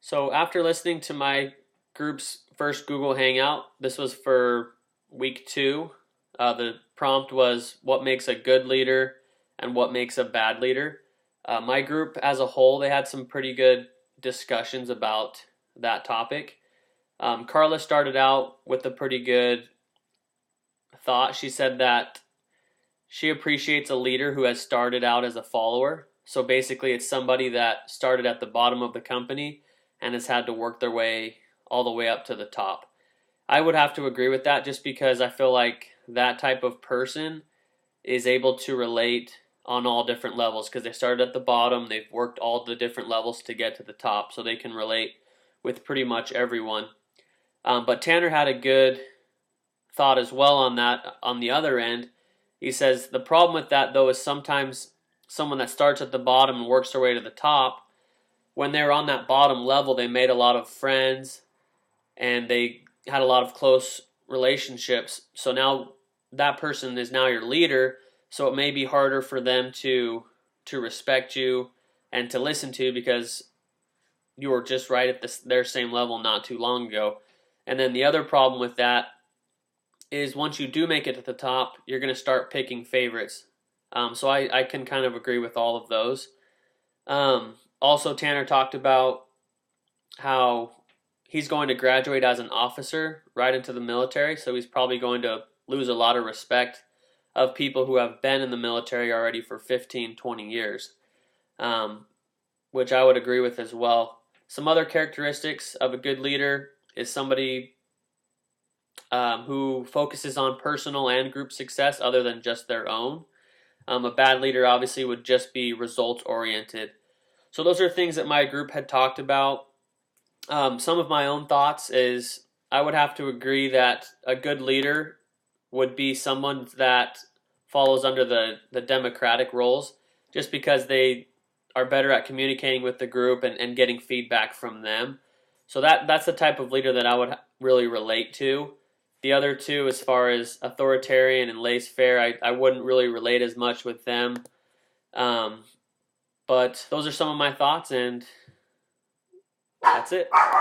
So after listening to my group's first Google Hangout, this was for week 2. The prompt was what makes a good leader and what makes a bad leader. My group as a whole, they had some pretty good discussions about that topic. Carla started out with a pretty good thought. She said that she appreciates a leader who has started out as a follower. So basically, it's somebody that started at the bottom of the company and has had to work their way all the way up to the top. I would have to agree with that just because I feel like that type of person is able to relate on all different levels because they started at the bottom, they've worked all the different levels to get to the top, so they can relate with pretty much everyone. But Tanner had a good thought as well on that on the other end. He says the problem with that though is sometimes someone that starts at the bottom and works their way to the top, when they're on that bottom level, they made a lot of friends and they had a lot of close relationships. So now that person is now your leader, so it may be harder for them to respect you and to listen to because you were just right at their same level not too long ago. And then the other problem with that is once you do make it to the top, you're going to start picking favorites. So I can kind of agree with all of those. Also, Tanner talked about how he's going to graduate as an officer right into the military, so he's probably going to lose a lot of respect of people who have been in the military already for 15, 20 years, which I would agree with as well. Some other characteristics of a good leader is somebody who focuses on personal and group success other than just their own. A bad leader obviously would just be results-oriented. So those are things that my group had talked about. Some of my own thoughts is I would have to agree that a good leader would be someone that follows under the democratic roles just because they are better at communicating with the group and getting feedback from them. So that's the type of leader that I would really relate to. The other two, as far as authoritarian and laissez-faire, I wouldn't really relate as much with them. But those are some of my thoughts, and that's it.